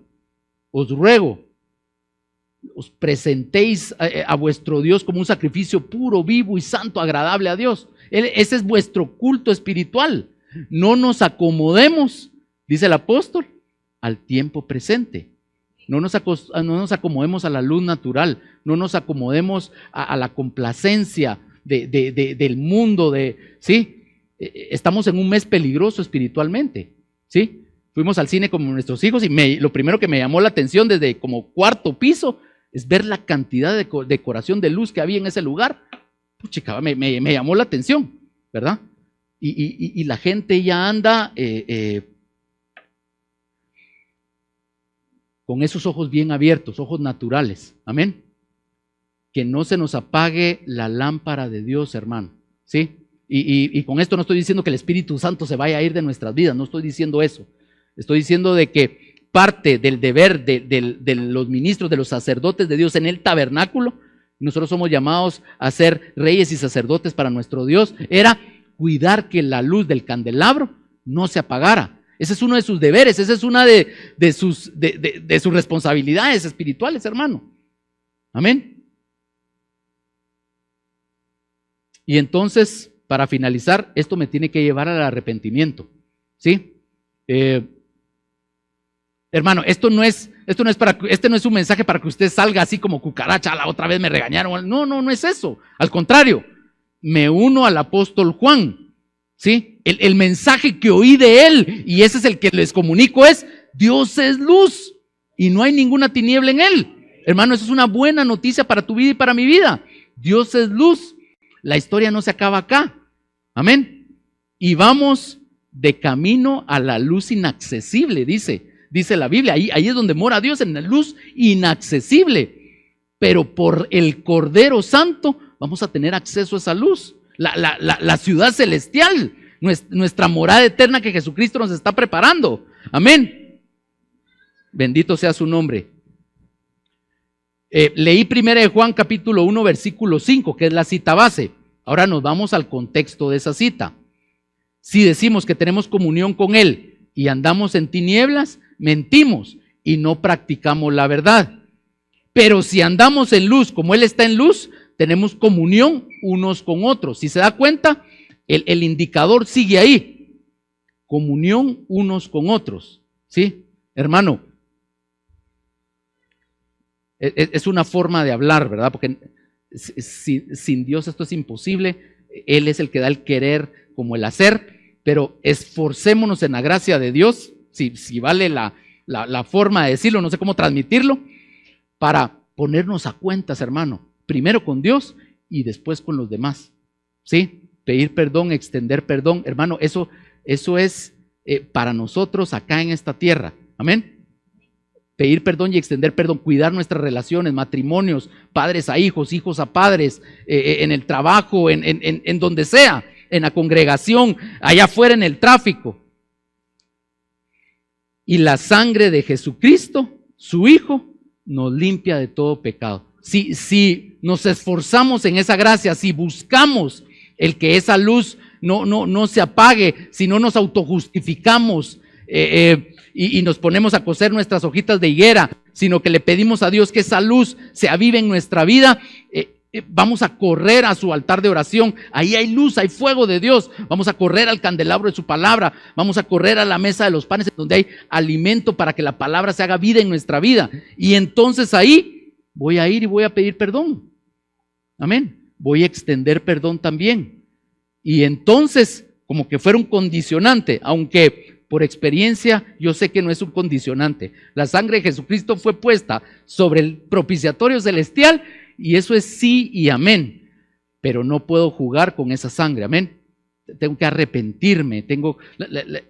os ruego, os presentéis a vuestro Dios como un sacrificio puro, vivo y santo, agradable a Dios. Ese es vuestro culto espiritual. No nos acomodemos, dice el apóstol, al tiempo presente. No nos acomodemos a la luz natural, no nos acomodemos a la complacencia del mundo, ¿sí? Estamos en un mes peligroso espiritualmente, ¿sí? Fuimos al cine con nuestros hijos y lo primero que me llamó la atención desde como cuarto piso es ver la cantidad de decoración de luz que había en ese lugar. Puchica, me llamó la atención, ¿verdad? Y la gente ya anda con esos ojos bien abiertos, ojos naturales, amén. Que no se nos apague la lámpara de Dios, hermano, ¿sí? Y con esto no estoy diciendo que el Espíritu Santo se vaya a ir de nuestras vidas, no estoy diciendo eso. Estoy diciendo de que parte del deber de los ministros, de los sacerdotes de Dios en el tabernáculo, nosotros somos llamados a ser reyes y sacerdotes para nuestro Dios, era cuidar que la luz del candelabro no se apagara. Ese es uno de sus deberes, esa es una de sus responsabilidades espirituales, hermano. Amén. Y entonces, para finalizar, esto me tiene que llevar al arrepentimiento, ¿sí? Hermano, este no es un mensaje para que usted salga así como cucaracha, la otra vez me regañaron. No es eso. Al contrario, me uno al apóstol Juan, ¿sí? El mensaje que oí de él, y ese es el que les comunico, es: Dios es luz y no hay ninguna tiniebla en él. Hermano, eso es una buena noticia para tu vida y para mi vida. Dios es luz. La historia no se acaba acá. Amén. Y vamos de camino a la luz inaccesible, dice la Biblia. Ahí es donde mora Dios, en la luz inaccesible. Pero por el Cordero Santo vamos a tener acceso a esa luz. La ciudad celestial, nuestra morada eterna que Jesucristo nos está preparando. Amén. Bendito sea su nombre. Leí 1 Juan capítulo 1 versículo 5, que es la cita base. Ahora nos vamos al contexto de esa cita. Si decimos que tenemos comunión con Él y andamos en tinieblas, mentimos y no practicamos la verdad. Pero si andamos en luz como Él está en luz, tenemos comunión unos con otros. Si se da cuenta, el indicador sigue ahí. Comunión unos con otros. ¿Sí? Hermano, es una forma de hablar, ¿verdad? Porque sin Dios esto es imposible. Él es el que da el querer como el hacer, pero esforcémonos en la gracia de Dios, si vale la forma de decirlo, no sé cómo transmitirlo, para ponernos a cuentas, hermano, primero con Dios y después con los demás, ¿sí? Pedir perdón, extender perdón, hermano, eso es para nosotros acá en esta tierra, amén. pedir perdón y extender perdón, cuidar nuestras relaciones, matrimonios, padres a hijos, hijos a padres, en el trabajo, en donde sea, en la congregación, allá afuera en el tráfico. Y la sangre de Jesucristo, su Hijo, nos limpia de todo pecado. Si nos esforzamos en esa gracia, si buscamos el que esa luz no se apague, si no nos autojustificamos y nos ponemos a coser nuestras hojitas de higuera, sino que le pedimos a Dios que esa luz se avive en nuestra vida, vamos a correr a su altar de oración. Ahí hay luz, hay fuego de Dios. Vamos a correr al candelabro de su palabra. Vamos a correr a la mesa de los panes, donde hay alimento para que la palabra se haga vida en nuestra vida. Y entonces ahí voy a ir y voy a pedir perdón. Amén. Voy a extender perdón también. Y entonces, como que fuera un condicionante, aunque por experiencia yo sé que no es un condicionante. La sangre de Jesucristo fue puesta sobre el propiciatorio celestial, y eso es sí y amén, pero no puedo jugar con esa sangre, amén. Tengo que arrepentirme,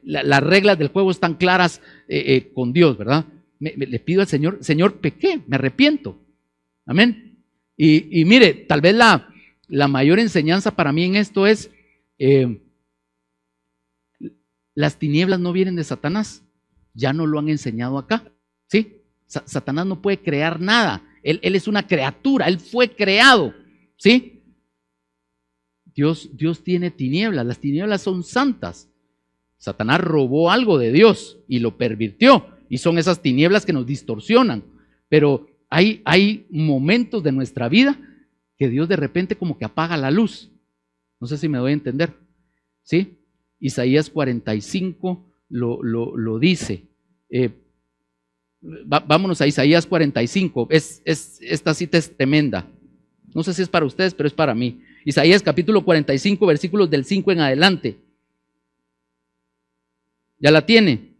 las reglas del juego están claras con Dios, ¿verdad? Le pido al Señor, Señor, pequé, me arrepiento, amén. Y mire, tal vez la mayor enseñanza para mí en esto es, las tinieblas no vienen de Satanás, ya nos lo han enseñado acá, ¿sí? Satanás no puede crear nada. Él es una criatura, Él fue creado, ¿sí? Dios tiene tinieblas, las tinieblas son santas. Satanás robó algo de Dios y lo pervirtió, y son esas tinieblas que nos distorsionan. Pero hay momentos de nuestra vida que Dios de repente como que apaga la luz. No sé si me doy a entender, ¿sí? Isaías 45 lo dice. Vámonos a Isaías 45, esta cita es tremenda, no sé si es para ustedes, pero es para mí. Isaías capítulo 45, versículos del 5 en adelante. ¿Ya la tiene?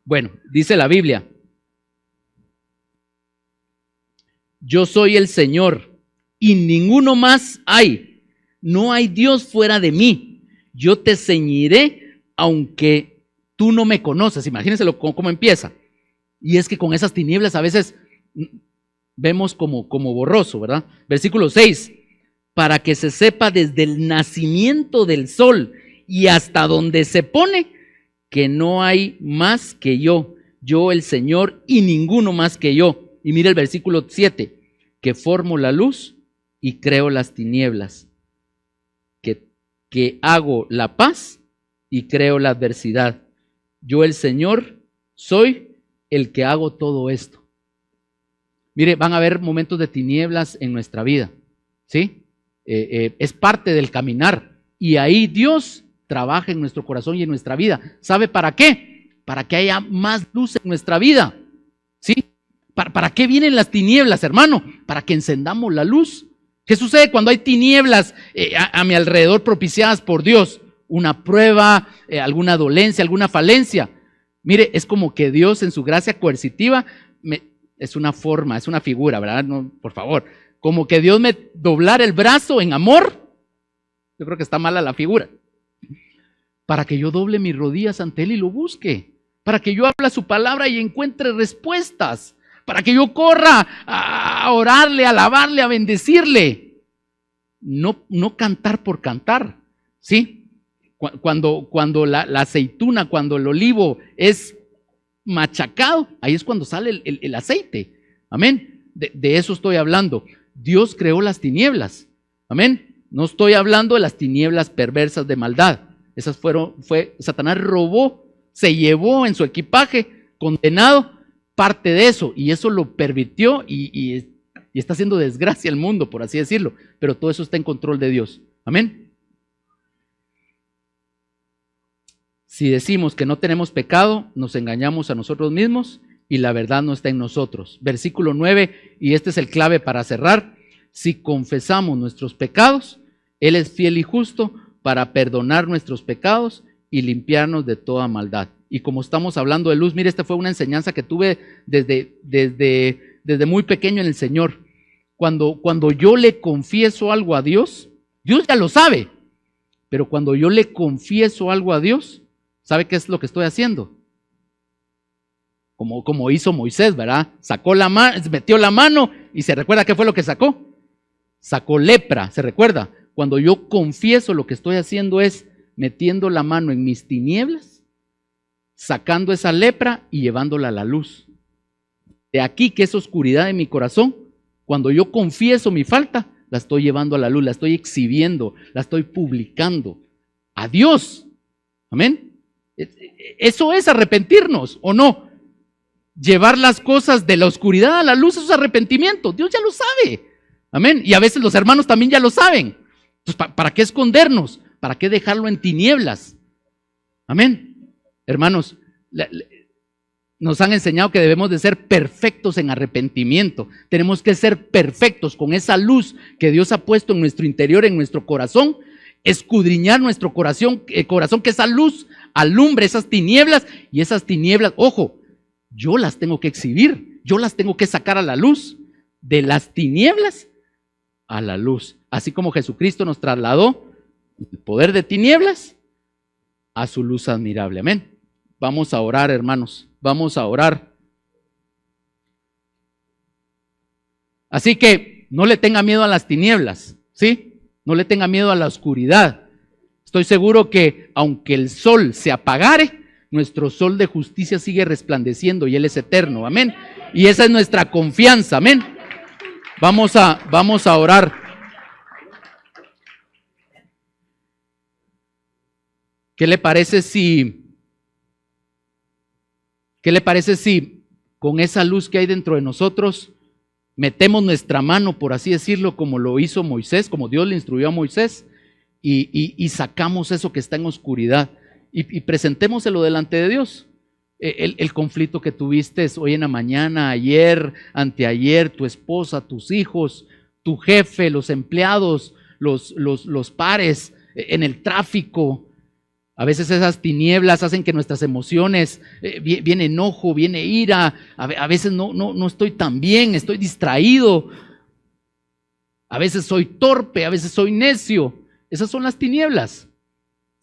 Bueno, dice la Biblia: yo soy el Señor y ninguno más hay. No hay Dios fuera de mí. Yo te ceñiré aunque tú no me conoces. Imagínense cómo empieza. Y es que con esas tinieblas a veces vemos como borroso, ¿verdad? Versículo 6. Para que se sepa desde el nacimiento del sol y hasta donde se pone que no hay más que yo el Señor, y ninguno más que yo. Y mira el versículo 7. Que formo la luz y creo las tinieblas, que hago la paz y creo la adversidad. Yo el Señor soy el que hago todo esto. Mire, van a haber momentos de tinieblas en nuestra vida, ¿sí? Es parte del caminar, y ahí Dios trabaja en nuestro corazón y en nuestra vida. ¿Sabe para qué? Para que haya más luz en nuestra vida, ¿sí? ¿Para qué vienen las tinieblas, hermano? Para que encendamos la luz. ¿Qué sucede cuando hay tinieblas a mi alrededor propiciadas por Dios? Una prueba, alguna dolencia, alguna falencia. Mire, es como que Dios en su gracia coercitiva, es una forma, es una figura, ¿verdad? No, por favor, como que Dios me doblara el brazo en amor. Yo creo que está mala la figura. Para que yo doble mis rodillas ante Él y lo busque. Para que yo hable su palabra y encuentre respuestas. Para que yo corra a orarle, a alabarle, a bendecirle. No cantar por cantar, ¿sí? Cuando la aceituna, cuando el olivo es machacado, ahí es cuando sale el aceite. Amén. De eso estoy hablando. Dios creó las tinieblas. Amén. No estoy hablando de las tinieblas perversas de maldad. Esas Satanás robó, se llevó en su equipaje, condenado, parte de eso, y eso lo pervirtió y está haciendo desgracia al mundo, por así decirlo, pero todo eso está en control de Dios. Amén. Si decimos que no tenemos pecado, nos engañamos a nosotros mismos y la verdad no está en nosotros. Versículo 9, y este es el clave para cerrar: si confesamos nuestros pecados, Él es fiel y justo para perdonar nuestros pecados y limpiarnos de toda maldad. Y como estamos hablando de luz, mire, esta fue una enseñanza que tuve desde muy pequeño en el Señor. cuando yo le confieso algo a Dios, Dios ya lo sabe, pero cuando yo le confieso algo a Dios, ¿sabe qué es lo que estoy haciendo? Como hizo Moisés, ¿verdad? Sacó la mano, metió la mano y se recuerda qué fue lo que sacó. Sacó lepra, ¿se recuerda? Cuando yo confieso, lo que estoy haciendo es metiendo la mano en mis tinieblas, sacando esa lepra y llevándola a la luz. De aquí que esa oscuridad de mi corazón, cuando yo confieso mi falta, la estoy llevando a la luz, la estoy exhibiendo, la estoy publicando a Dios. Amén. Eso es arrepentirnos, ¿o no? Llevar las cosas de la oscuridad a la luz, eso es arrepentimiento. Dios ya lo sabe. Amén. Y a veces los hermanos también ya lo saben. Entonces, ¿para qué escondernos? ¿Para qué dejarlo en tinieblas? Amén. Hermanos, nos han enseñado que debemos de ser perfectos en arrepentimiento. Tenemos que ser perfectos con esa luz que Dios ha puesto en nuestro interior, en nuestro corazón. Escudriñar nuestro corazón, que esa luz alumbre esas tinieblas, y esas tinieblas, ojo, yo las tengo que exhibir, yo las tengo que sacar a la luz, de las tinieblas a la luz, así como Jesucristo nos trasladó el poder de tinieblas a su luz admirable. Amén. Vamos a orar, hermanos, vamos a orar. Así que no le tenga miedo a las tinieblas, ¿sí? No le tenga miedo a la oscuridad. Estoy seguro que aunque el sol se apagare, nuestro sol de justicia sigue resplandeciendo y Él es eterno. Amén. Y esa es nuestra confianza. Amén. Vamos a orar. ¿Qué le parece si con esa luz que hay dentro de nosotros metemos nuestra mano, por así decirlo, como lo hizo Moisés, como Dios le instruyó a Moisés, y sacamos eso que está en oscuridad y presentémoselo delante de Dios? El conflicto que tuviste hoy en la mañana, ayer, anteayer, tu esposa, tus hijos, tu jefe, los empleados, los pares, en el tráfico. A veces esas tinieblas hacen que nuestras emociones, viene enojo, viene ira, a veces no estoy tan bien, estoy distraído, a veces soy torpe, a veces soy necio. Esas son las tinieblas.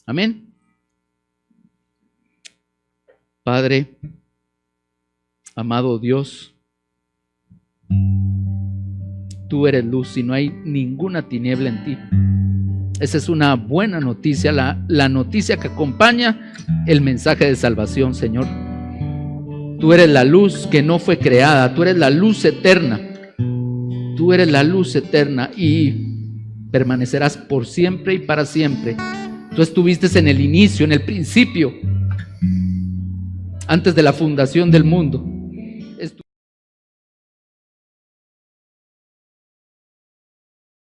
Amén. Padre, amado Dios, tú eres luz y no hay ninguna tiniebla en ti. Esa es una buena noticia, la noticia que acompaña el mensaje de salvación, Señor. Tú eres la luz que no fue creada, tú eres la luz eterna. Tú eres la luz eterna y permanecerás por siempre y para siempre. Tú estuviste en el inicio, en el principio, antes de la fundación del mundo.